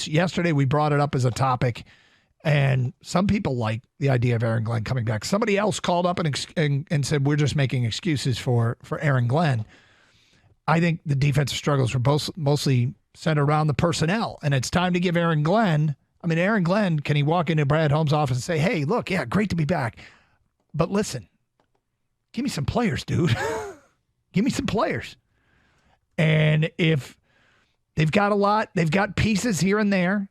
Yesterday we brought it up as a topic, and some people like the idea of Aaron Glenn coming back. Somebody else called up and said we're just making excuses for Aaron Glenn. I think the defensive struggles were mostly centered around the personnel, and it's time to give Aaron Glenn. I mean, Aaron Glenn, can he walk into Brad Holmes' office and say, hey, look, yeah, great to be back, but listen, give me some players, dude. Give me some players. And if they've got a lot, they've got pieces here and there.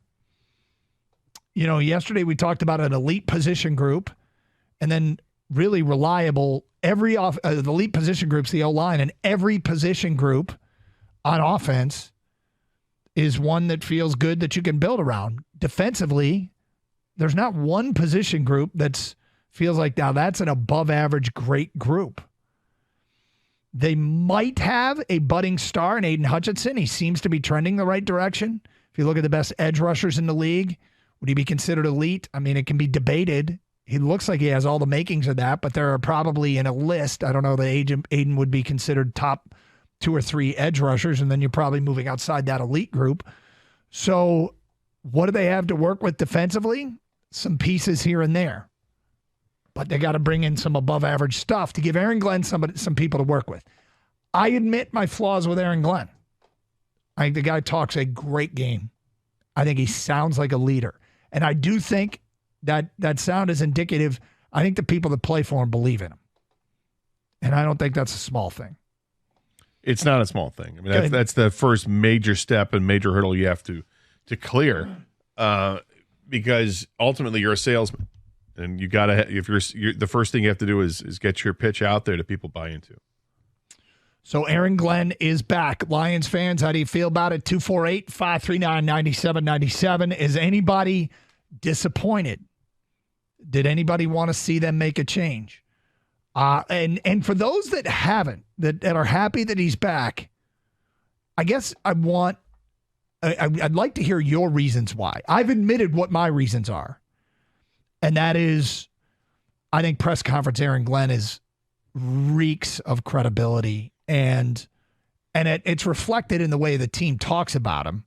You know, yesterday we talked about an elite position group and then really reliable. The elite position group's the O-line, and every position group on offense is one that feels good that you can build around. Defensively, there's not one position group that feels like, now that's an above average great group. They might have a budding star in Aiden Hutchinson. He seems to be trending the right direction. If you look at the best edge rushers in the league, would he be considered elite? I mean, it can be debated. He looks like he has all the makings of that, but there are probably in a list, I don't know, Aiden would be considered top 2 or 3 edge rushers, and then you're probably moving outside that elite group. So what do they have to work with defensively? Some pieces here and there. But they got to bring in some above average stuff to give Aaron Glenn some people to work with. I admit my flaws with Aaron Glenn. I think the guy talks a great game. I think he sounds like a leader. And I do think that sound is indicative. I think the people that play for him believe in him. And I don't think that's a small thing. It's not a small thing. I mean, that's the first major step and major hurdle you have to clear, because ultimately you're a salesman, and you got to. If you're the first thing you have to do is get your pitch out there that people buy into. So Aaron Glenn is back. Lions fans, how do you feel about it? 248-539-9797. Is anybody disappointed? Did anybody want to see them make a change? And for those that haven't, that are happy that he's back, I guess I'd like to hear your reasons why. I've admitted what my reasons are. And that is, I think press conference Aaron Glenn reeks of credibility, and it's reflected in the way the team talks about him.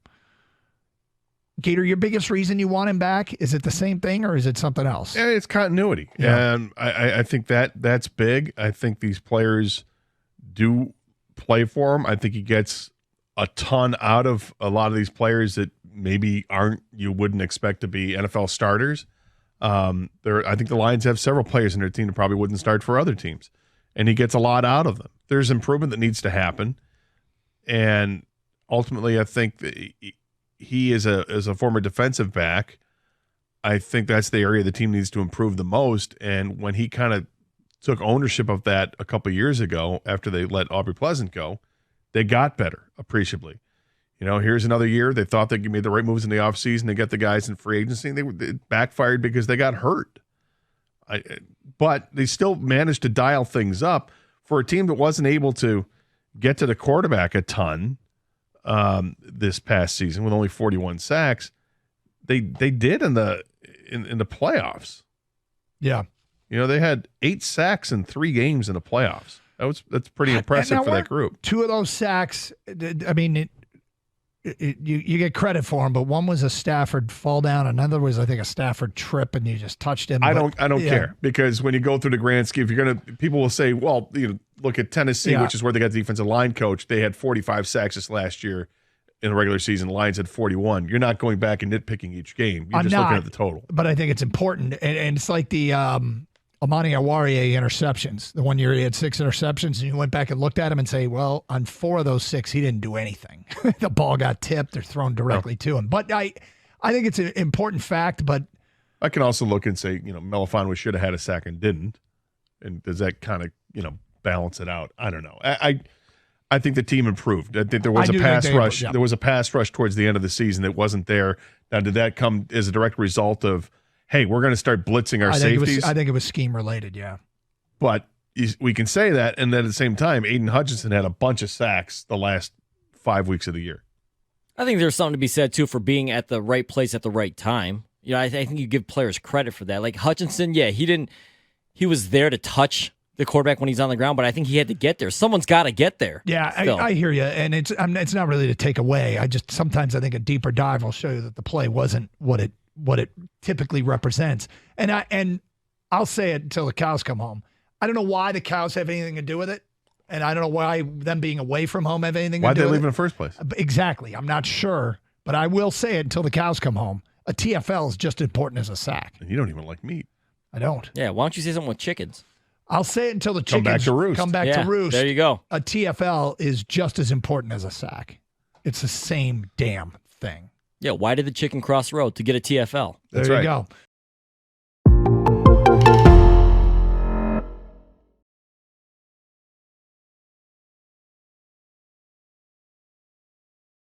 Gator, your biggest reason you want him back, is it the same thing or is it something else? Yeah, it's continuity. Yeah. And I think that's big. I think these players do play for him. I think he gets a ton out of a lot of these players that maybe you wouldn't expect to be NFL starters. I think the Lions have several players in their team that probably wouldn't start for other teams, and he gets a lot out of them. There's improvement that needs to happen, and ultimately, I think that he is a former defensive back. I think that's the area the team needs to improve the most. And when he kind of took ownership of that a couple of years ago, after they let Aubrey Pleasant go, they got better appreciably. You know, here's another year. They thought they made the right moves in the offseason. They got the guys in free agency. It backfired because they got hurt. But they still managed to dial things up for a team that wasn't able to get to the quarterback a ton this past season with only 41 sacks. They did in the playoffs. Yeah. You know, they had 8 sacks in 3 games in the playoffs. That's pretty impressive for that group. 2 of those sacks, I mean, you get credit for them, but one was a Stafford fall down, another was, I think, a Stafford trip, and you just touched him. I don't care, because when you go through the grand scheme, if you're gonna, people will say, well, look at Tennessee, which is where they got the defensive line coach. They had 45 sacks this last year in the regular season. The Lions had 41. You're not going back and nitpicking each game. You're just looking at the total. But I think it's important, and it's like the Amani Awarie interceptions. The one year he had 6 interceptions, and you went back and looked at him and say, well, on 4 of those 6, he didn't do anything. The ball got tipped or thrown directly to him. But I think it's an important fact. But I can also look and say, Melifonwu should have had a sack and didn't. And does that kind of, balance it out? I don't know. I think the team improved. I think there was a pass rush. There was a pass rush towards the end of the season that wasn't there. Now, did that come as a direct result of, hey, we're going to start blitzing our safeties? I think it was scheme related, yeah. But we can say that, and then at the same time, Aiden Hutchinson had a bunch of sacks the last 5 weeks of the year. I think there's something to be said, too, for being at the right place at the right time. I think you give players credit for that. Like Hutchinson, he was there to touch the quarterback when he's on the ground, but I think he had to get there. Someone's got to get there. Yeah, still. I hear you, and it's not really to take away. Sometimes I think a deeper dive will show you that the play wasn't what it typically represents. And I'll say it until the cows come home. I don't know why the cows have anything to do with it, and I don't know why them being away from home have anything to do with it. Why'd they leave in the first place? Exactly. I'm not sure, but I will say it until the cows come home. A TFL is just as important as a sack. And you don't even like meat. I don't. Yeah, why don't you say something with chickens? I'll say it until the Come chickens back to roost. come back Yeah, to roost. there you go. A TFL is just as important as a sack. It's the same damn thing. Yeah, why did the chicken cross the road to get a TFL? There That's you right. go.